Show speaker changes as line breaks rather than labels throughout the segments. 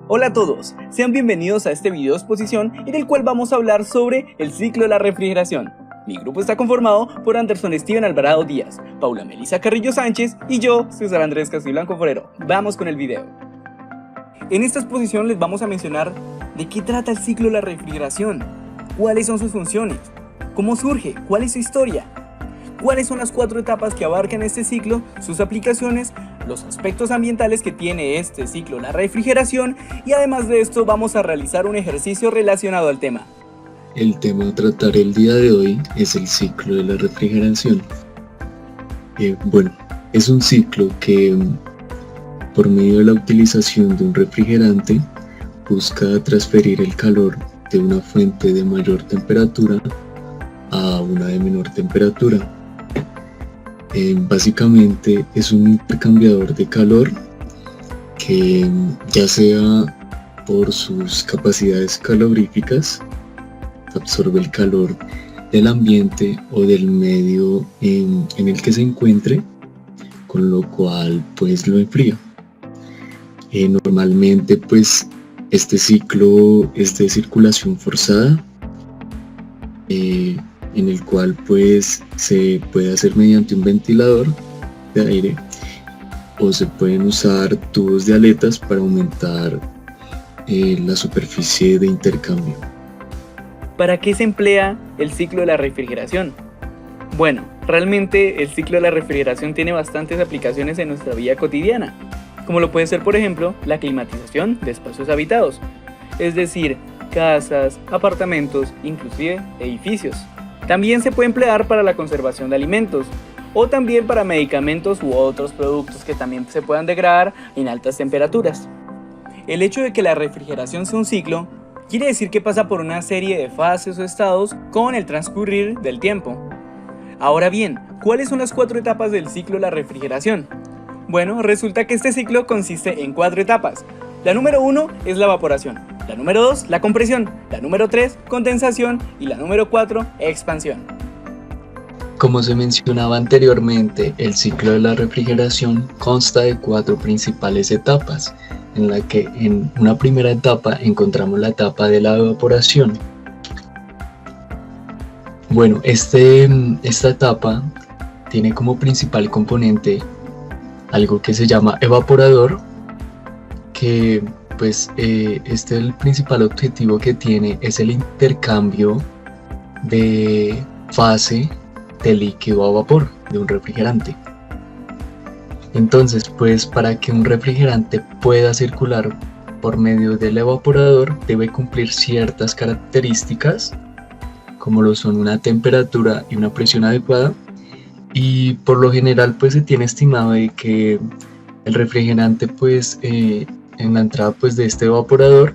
Hola a todos, sean bienvenidos a este video exposición en el cual vamos a hablar sobre el ciclo de la refrigeración. Mi grupo está conformado por Anderson Steven Alvarado Díaz, Paula Melissa Carrillo Sánchez y yo, César Andrés Castiblanco Forero. Vamos con el video. En esta exposición les vamos a mencionar de qué trata el ciclo de la refrigeración, cuáles son sus funciones, cómo surge, cuál es su historia, cuáles son las 4 etapas que abarcan este ciclo, sus aplicaciones, los aspectos ambientales que tiene este ciclo, la refrigeración, y además de esto vamos a realizar un ejercicio relacionado al tema.
El tema a tratar el día de hoy es el ciclo de la refrigeración. Es un ciclo que por medio de la utilización de un refrigerante busca transferir el calor de una fuente de mayor temperatura a una de menor temperatura. Básicamente es un intercambiador de calor que, ya sea por sus capacidades caloríficas, absorbe el calor del ambiente o del medio en el que se encuentre, con lo cual pues lo enfría. Normalmente pues este ciclo es de circulación forzada, en el cual pues se puede hacer mediante un ventilador de aire o se pueden usar tubos de aletas para aumentar la superficie de intercambio.
¿Para qué se emplea el ciclo de la refrigeración? Bueno, realmente el ciclo de la refrigeración tiene bastantes aplicaciones en nuestra vida cotidiana, como lo puede ser por ejemplo la climatización de espacios habitados, es decir, casas, apartamentos, inclusive edificios. También se puede emplear para la conservación de alimentos o también para medicamentos u otros productos que también se puedan degradar en altas temperaturas. El hecho de que la refrigeración sea un ciclo quiere decir que pasa por una serie de fases o estados con el transcurrir del tiempo. Ahora bien, ¿cuáles son las 4 etapas del ciclo de la refrigeración? Bueno, resulta que este ciclo consiste en 4 etapas. La número 1 es la evaporación. La número 2, la compresión, la número 3, condensación y la número 4, expansión.
Como se mencionaba anteriormente, el ciclo de la refrigeración consta de 4 principales etapas, en la que en una primera etapa encontramos la etapa de la evaporación. Bueno, esta etapa tiene como principal componente algo que se llama evaporador, que pues el principal objetivo que tiene es el intercambio de fase de líquido a vapor de un refrigerante. Entonces, pues para que un refrigerante pueda circular por medio del evaporador debe cumplir ciertas características, como lo son una temperatura y una presión adecuada, y por lo general pues se tiene estimado de que el refrigerante pues en la entrada pues de este evaporador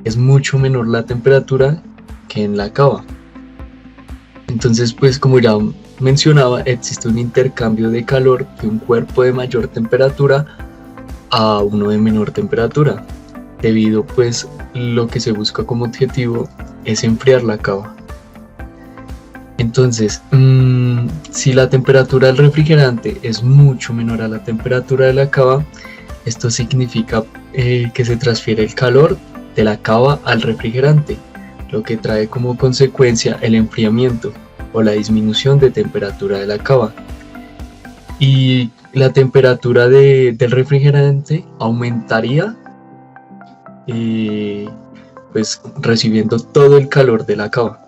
es mucho menor la temperatura que en la cava. Entonces pues como ya mencionaba, existe un intercambio de calor de un cuerpo de mayor temperatura a uno de menor temperatura, debido pues lo que se busca como objetivo es enfriar la cava. Entonces, si la temperatura del refrigerante es mucho menor a la temperatura de la cava, esto significa que se transfiere el calor de la cava al refrigerante, lo que trae como consecuencia el enfriamiento o la disminución de temperatura de la cava. Y la temperatura del refrigerante aumentaría, pues recibiendo todo el calor de la cava.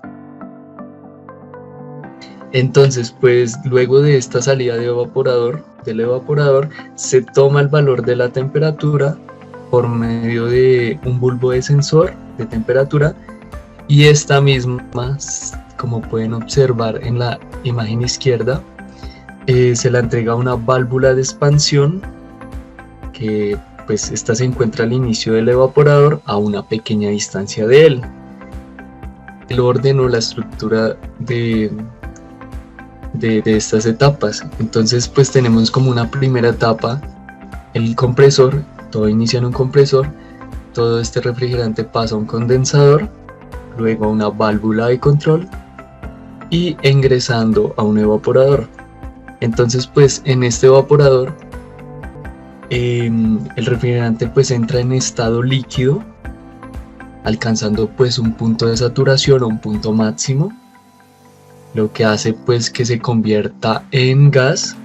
Entonces, pues luego de esta salida del evaporador, se toma el valor de la temperatura por medio de un bulbo de sensor de temperatura, y esta misma, como pueden observar en la imagen izquierda, se la entrega a una válvula de expansión, que pues esta se encuentra al inicio del evaporador a una pequeña distancia de él. El orden o la estructura de estas etapas. Entonces pues tenemos como una primera etapa el compresor, todo inicia en un compresor, todo este refrigerante pasa a un condensador, luego a una válvula de control y ingresando a un evaporador. Entonces pues en este evaporador el refrigerante pues entra en estado líquido, alcanzando pues un punto de saturación o un punto máximo, lo que hace pues que se convierta en gas,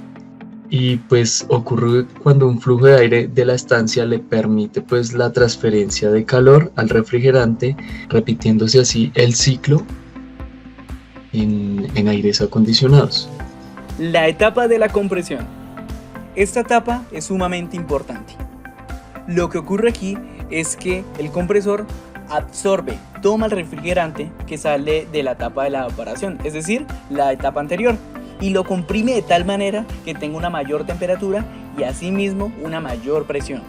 y pues ocurre cuando un flujo de aire de la estancia le permite pues la transferencia de calor al refrigerante, repitiéndose así el ciclo en aires acondicionados.
La etapa de la compresión. Esta etapa es sumamente importante. Lo que ocurre aquí es que el compresor absorbe, toma el refrigerante que sale de la etapa de la evaporación, es decir, la etapa anterior, y lo comprime de tal manera que tenga una mayor temperatura y asimismo una mayor presión.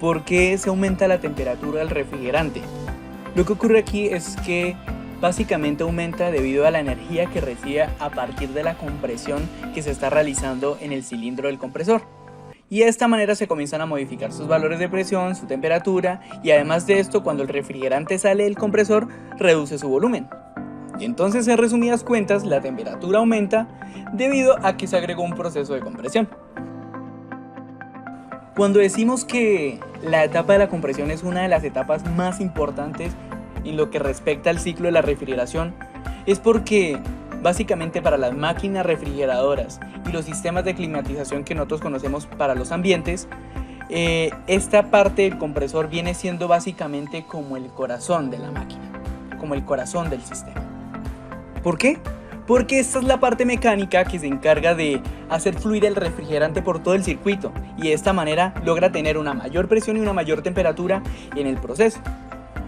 ¿Por qué se aumenta la temperatura del refrigerante? Lo que ocurre aquí es que básicamente aumenta debido a la energía que recibe a partir de la compresión que se está realizando en el cilindro del compresor. Y de esta manera se comienzan a modificar sus valores de presión, su temperatura, y además de esto, cuando el refrigerante sale del compresor, reduce su volumen. Y entonces, en resumidas cuentas, la temperatura aumenta debido a que se agregó un proceso de compresión. Cuando decimos que la etapa de la compresión es una de las etapas más importantes en lo que respecta al ciclo de la refrigeración, es porque básicamente para las máquinas refrigeradoras y los sistemas de climatización que nosotros conocemos para los ambientes, esta parte del compresor viene siendo básicamente como el corazón de la máquina, como el corazón del sistema. ¿Por qué? Porque esta es la parte mecánica que se encarga de hacer fluir el refrigerante por todo el circuito, y de esta manera logra tener una mayor presión y una mayor temperatura en el proceso.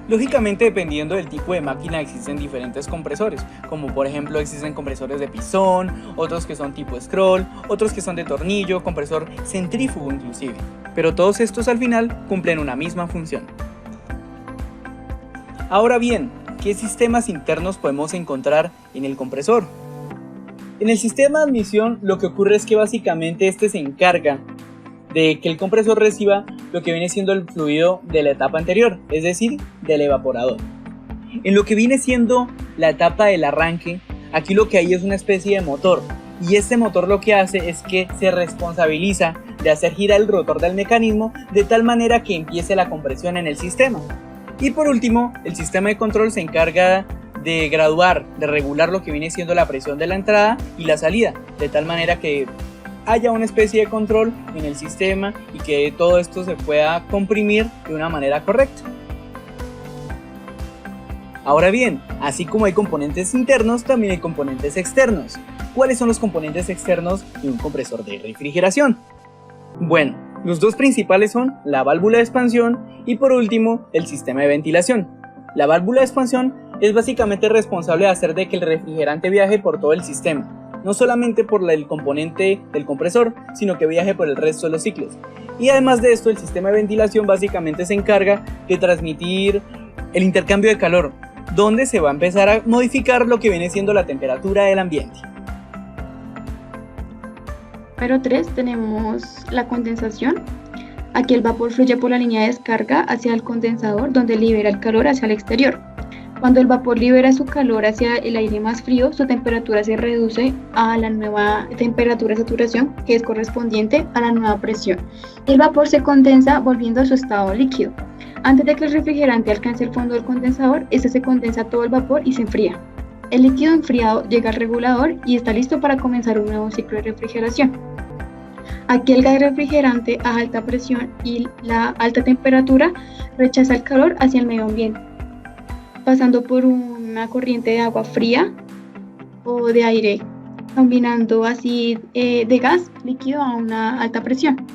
Lógicamente, dependiendo del tipo de máquina, existen diferentes compresores, como por ejemplo existen compresores de pistón, otros que son tipo scroll, otros que son de tornillo, compresor centrífugo inclusive, pero todos estos al final cumplen una misma función. Ahora bien, ¿qué sistemas internos podemos encontrar en el compresor? En el sistema de admisión lo que ocurre es que básicamente este se encarga de que el compresor reciba lo que viene siendo el fluido de la etapa anterior, es decir, del evaporador. En lo que viene siendo la etapa del arranque, aquí lo que hay es una especie de motor, y este motor lo que hace es que se responsabiliza de hacer girar el rotor del mecanismo de tal manera que empiece la compresión en el sistema. Y por último, el sistema de control se encarga de graduar, de regular lo que viene siendo la presión de la entrada y la salida, de tal manera que haya una especie de control en el sistema y que todo esto se pueda comprimir de una manera correcta. Ahora bien, así como hay componentes internos, también hay componentes externos. ¿Cuáles son los componentes externos de un compresor de refrigeración? Bueno, los dos principales son la válvula de expansión y por último el sistema de ventilación. La válvula de expansión es básicamente responsable de hacer de que el refrigerante viaje por todo el sistema, no solamente por el componente del compresor, sino que viaje por el resto de los ciclos. Y además de esto, el sistema de ventilación básicamente se encarga de transmitir el intercambio de calor, donde se va a empezar a modificar lo que viene siendo la temperatura del ambiente.
Número 3 tenemos la condensación. Aquí el vapor fluye por la línea de descarga hacia el condensador, donde libera el calor hacia el exterior. Cuando el vapor libera su calor hacia el aire más frío, su temperatura se reduce a la nueva temperatura de saturación, que es correspondiente a la nueva presión. El vapor se condensa volviendo a su estado líquido. Antes de que el refrigerante alcance el fondo del condensador, este se condensa todo el vapor y se enfría. El líquido enfriado llega al regulador y está listo para comenzar un nuevo ciclo de refrigeración. Aquí el gas refrigerante a alta presión y la alta temperatura rechaza el calor hacia el medio ambiente, pasando por una corriente de agua fría o de aire, combinando así de gas líquido a una alta presión.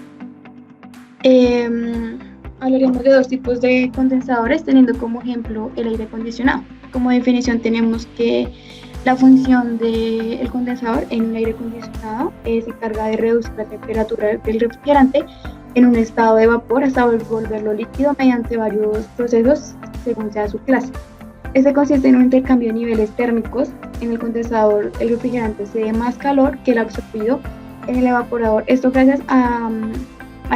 Hablaremos de dos tipos de condensadores, teniendo como ejemplo el aire acondicionado. Como definición tenemos que la función del condensador en un aire acondicionado se encarga de reducir la temperatura del refrigerante en un estado de vapor hasta volverlo líquido mediante varios procesos según sea su clase. Este consiste en un intercambio de niveles térmicos. En el condensador el refrigerante cede más calor que el absorbido en el evaporador, esto gracias a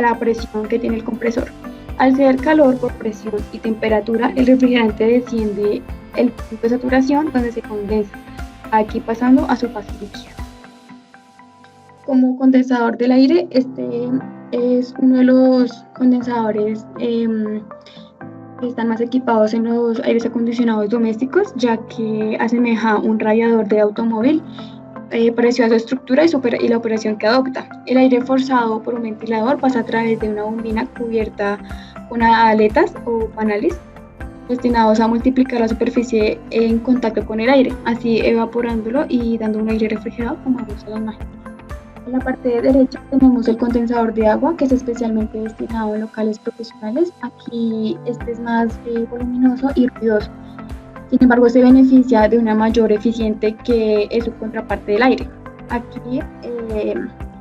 la presión que tiene el compresor. Al ceder calor por presión y temperatura, el refrigerante desciende el punto de saturación donde se condensa, aquí pasando a su fase líquida. Como condensador del aire, este es uno de los condensadores que están más equipados en los aires acondicionados domésticos, ya que asemeja un radiador de automóvil parecido a su estructura y la operación que adopta. El aire forzado por un ventilador pasa a través de una bombina cubierta con aletas o panales destinados a multiplicar la superficie en contacto con el aire, así evaporándolo y dando un aire refrigerado, como vemos en la imagen. En la parte derecha tenemos el condensador de agua, que es especialmente destinado a locales profesionales. Aquí este es más voluminoso y ruidoso. Sin embargo, se beneficia de una mayor eficiencia que es su contraparte del aire. Aquí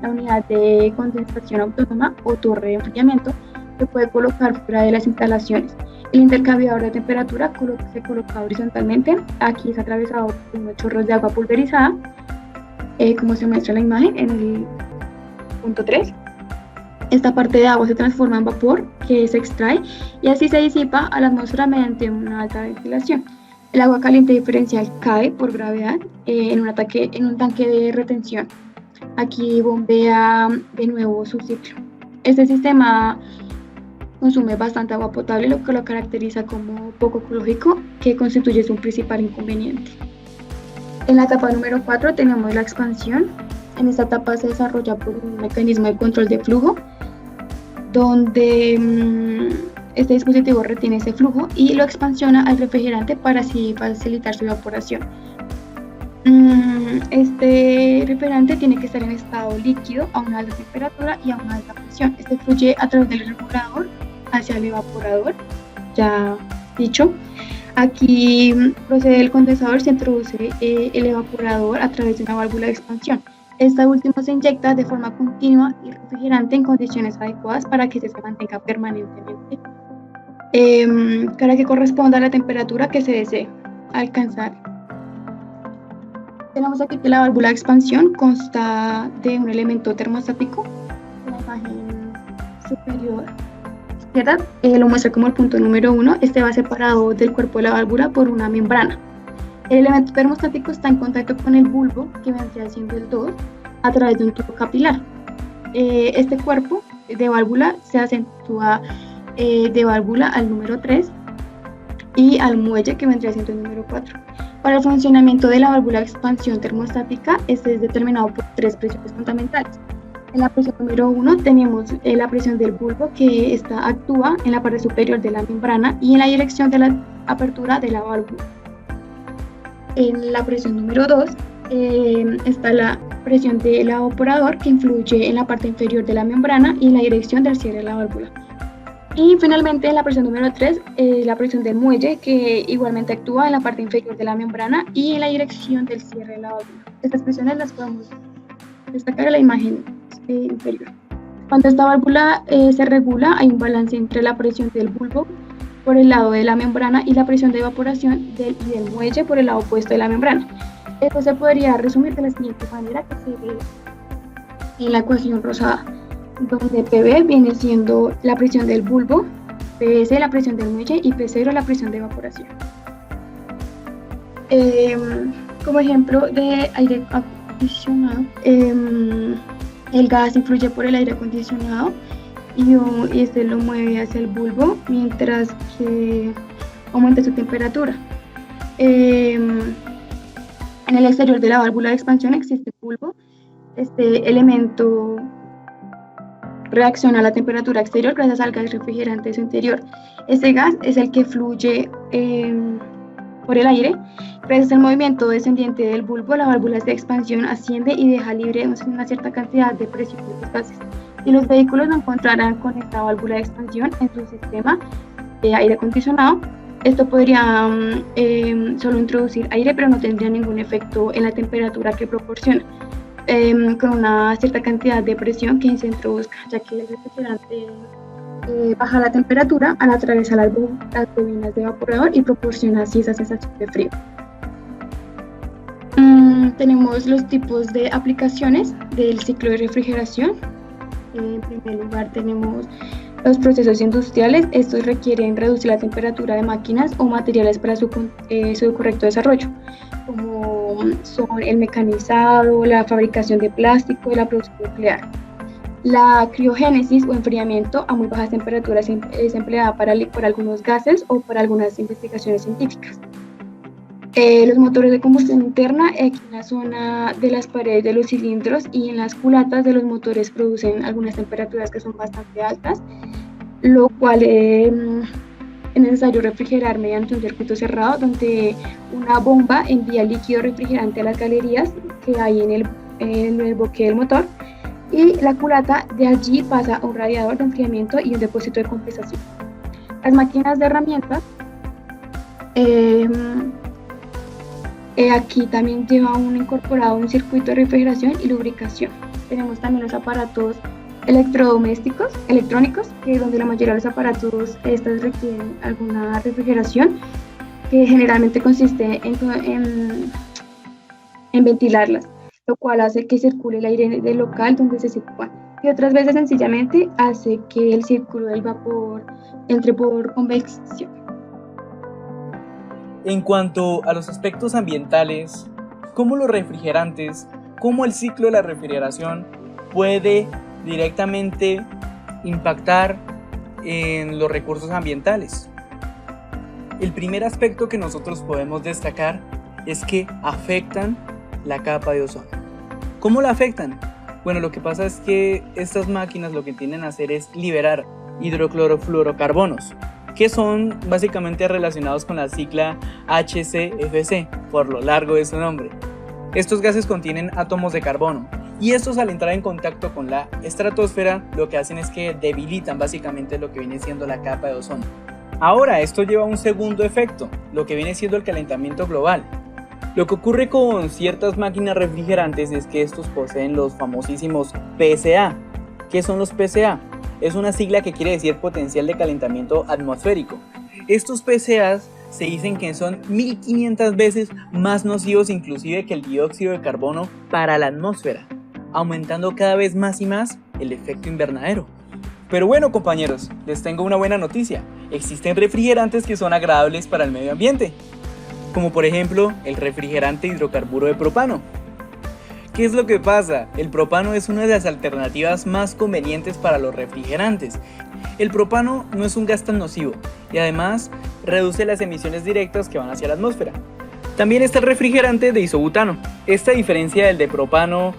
la unidad de condensación autónoma o torre de enfriamiento se puede colocar fuera de las instalaciones. El intercambiador de temperatura se coloca horizontalmente. Aquí es atravesado por unos chorros de agua pulverizada, como se muestra en la imagen en el punto 3. Esta parte de agua se transforma en vapor que se extrae y así se disipa a la atmósfera mediante una alta ventilación. El agua caliente diferencial cae por gravedad en un tanque de retención. Aquí bombea de nuevo su ciclo. Este sistema consume bastante agua potable, lo que lo caracteriza como poco ecológico, que constituye su principal inconveniente. En la etapa número 4 tenemos la expansión. En esta etapa se desarrolla por un mecanismo de control de flujo, donde este dispositivo retiene ese flujo y lo expansiona al refrigerante para así facilitar su evaporación. Este refrigerante tiene que estar en estado líquido a una alta temperatura y a una alta presión. Este fluye a través del regulador hacia el evaporador, ya dicho. Aquí procede el condensador, se introduce el evaporador a través de una válvula de expansión. Esta última se inyecta de forma continua y refrigerante en condiciones adecuadas para que se mantenga permanentemente, para que corresponda a la temperatura que se desee alcanzar. Tenemos aquí que la válvula de expansión consta de un elemento termostático. En la imagen superior izquierda lo muestra como el punto número 1. Este va separado del cuerpo de la válvula por una membrana. El elemento termostático está en contacto con el bulbo, que vendría siendo el 2, a través de un tubo capilar. Este cuerpo de válvula se acentúa de válvula al número 3 y al muelle, que vendría siendo el número 4. Para el funcionamiento de la válvula de expansión termostática, este es determinado por 3 presiones fundamentales. En la presión número 1 tenemos la presión del bulbo, que actúa en la parte superior de la membrana y en la dirección de la apertura de la válvula. En la presión número 2 está la presión del evaporador, que influye en la parte inferior de la membrana y en la dirección del cierre de la válvula. Y finalmente en la presión número 3, la presión del muelle, que igualmente actúa en la parte inferior de la membrana y en la dirección del cierre de la válvula. Estas presiones las podemos destacar en la imagen inferior. Cuando esta válvula se regula, hay un balance entre la presión del bulbo por el lado de la membrana y la presión de evaporación del muelle por el lado opuesto de la membrana. Esto se podría resumir de la siguiente manera, que se ve en la ecuación rosada, donde PB viene siendo la presión del bulbo, PS la presión del muelle y P0 la presión de evaporación. Como ejemplo de aire acondicionado, el gas influye por el aire acondicionado y este lo mueve hacia el bulbo mientras que aumenta su temperatura. En el exterior de la válvula de expansión existe el bulbo. Este elemento reacciona a la temperatura exterior gracias al gas refrigerante de su interior. Este gas es el que fluye por el aire. Gracias al movimiento descendiente del bulbo, la válvula de expansión asciende y deja libre una cierta cantidad de presión de los gases. Si los vehículos no encontraran con esta válvula de expansión en su sistema de aire acondicionado, esto podría solo introducir aire, pero no tendría ningún efecto en la temperatura que proporciona, con una cierta cantidad de presión que se introduzca, ya que el refrigerante baja la temperatura al atravesar las bobinas de evaporador y proporciona así esa sensación de frío. Tenemos los tipos de aplicaciones del ciclo de refrigeración. En primer lugar tenemos los procesos industriales. Estos requieren reducir la temperatura de máquinas o materiales para su correcto desarrollo, como son el mecanizado, la fabricación de plástico y la producción nuclear. La criogénesis o enfriamiento a muy bajas temperaturas es empleada para algunos gases o para algunas investigaciones científicas. Los motores de combustión interna, aquí en la zona de las paredes de los cilindros y en las culatas de los motores producen algunas temperaturas que son bastante altas, lo cual es necesario refrigerar mediante un circuito cerrado donde una bomba envía líquido refrigerante a las galerías que hay en el boque del motor, y la culata de allí pasa a un radiador de enfriamiento y un depósito de compensación. Las máquinas de herramientas aquí también lleva incorporado un circuito de refrigeración y lubricación. Tenemos también los aparatos electrónicos, que es donde la mayoría de los aparatos estos requieren alguna refrigeración, que generalmente consiste en ventilarlas, lo cual hace que circule el aire del local donde se sitúan, y otras veces sencillamente hace que el círculo del vapor entre por convección.
En cuanto a los aspectos ambientales, cómo los refrigerantes, cómo el ciclo de la refrigeración puede directamente impactar en los recursos ambientales. El primer aspecto que nosotros podemos destacar es que afectan la capa de ozono. ¿Cómo la afectan? Bueno, lo que pasa es que estas máquinas lo que tienden a hacer es liberar hidroclorofluorocarbonos, que son básicamente relacionados con la sigla HCFC, por lo largo de su nombre. Estos gases contienen átomos de carbono, y estos al entrar en contacto con la estratosfera lo que hacen es que debilitan básicamente lo que viene siendo la capa de ozono. Ahora, esto lleva a un segundo efecto, lo que viene siendo el calentamiento global. Lo que ocurre con ciertas máquinas refrigerantes es que estos poseen los famosísimos PCA. ¿Qué son los PCA? Es una sigla que quiere decir potencial de calentamiento atmosférico. Estos PCAs se dicen que son 1500 veces más nocivos inclusive que el dióxido de carbono para la atmósfera, aumentando cada vez más y más el efecto invernadero. Pero bueno, compañeros, les tengo una buena noticia. Existen refrigerantes que son agradables para el medio ambiente, como por ejemplo el refrigerante hidrocarburo de propano. ¿Qué es lo que pasa? El propano es una de las alternativas más convenientes para los refrigerantes. El propano no es un gas tan nocivo y además reduce las emisiones directas que van hacia la atmósfera. También está el refrigerante de isobutano. Esta, a diferencia del de propano,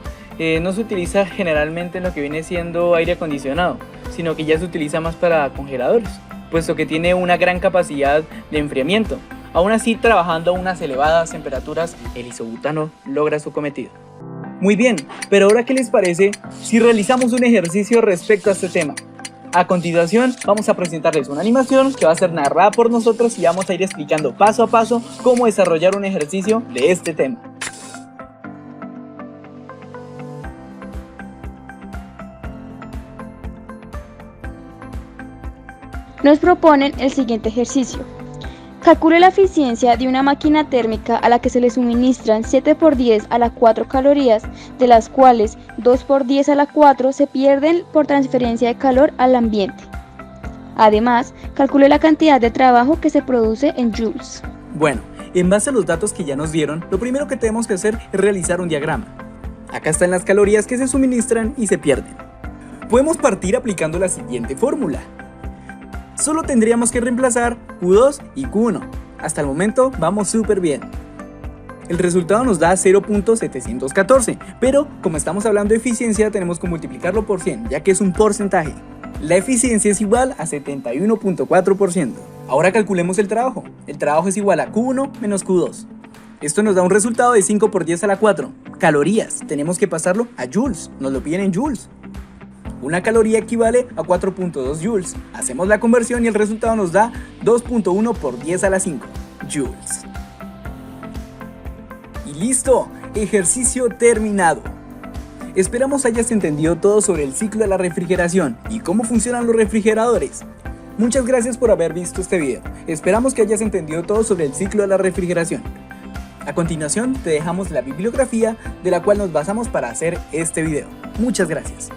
no se utiliza generalmente en lo que viene siendo aire acondicionado, sino que ya se utiliza más para congeladores, puesto que tiene una gran capacidad de enfriamiento. Aún así, trabajando a unas elevadas temperaturas, el isobutano logra su cometido. Muy bien, pero ahora ¿qué les parece si realizamos un ejercicio respecto a este tema? A continuación vamos a presentarles una animación que va a ser narrada por nosotros y vamos a ir explicando paso a paso cómo desarrollar un ejercicio de este tema.
Nos proponen el siguiente ejercicio. Calcule la eficiencia de una máquina térmica a la que se le suministran 7 por 10 a la 4 calorías, de las cuales 2 por 10 a la 4 se pierden por transferencia de calor al ambiente. Además, calcule la cantidad de trabajo que se produce en joules.
Bueno, en base a los datos que ya nos dieron, lo primero que tenemos que hacer es realizar un diagrama. Acá están las calorías que se suministran y se pierden. Podemos partir aplicando la siguiente fórmula. Solo tendríamos que reemplazar Q2 y Q1. Hasta el momento vamos súper bien. El resultado nos da 0.714, pero como estamos hablando de eficiencia tenemos que multiplicarlo por 100, ya que es un porcentaje. La eficiencia es igual a 71.4%. Ahora calculemos el trabajo. El trabajo es igual a Q1 menos Q2. Esto nos da un resultado de 5 por 10 a la 4. Calorías, tenemos que pasarlo a joules, nos lo piden en joules. Una caloría equivale a 4.2 joules. Hacemos la conversión y el resultado nos da 2.1 por 10 a la 5 joules. Y listo, ejercicio terminado. Esperamos hayas entendido todo sobre el ciclo de la refrigeración y cómo funcionan los refrigeradores. Muchas gracias por haber visto este video. Esperamos que hayas entendido todo sobre el ciclo de la refrigeración. A continuación te dejamos la bibliografía de la cual nos basamos para hacer este video. Muchas gracias.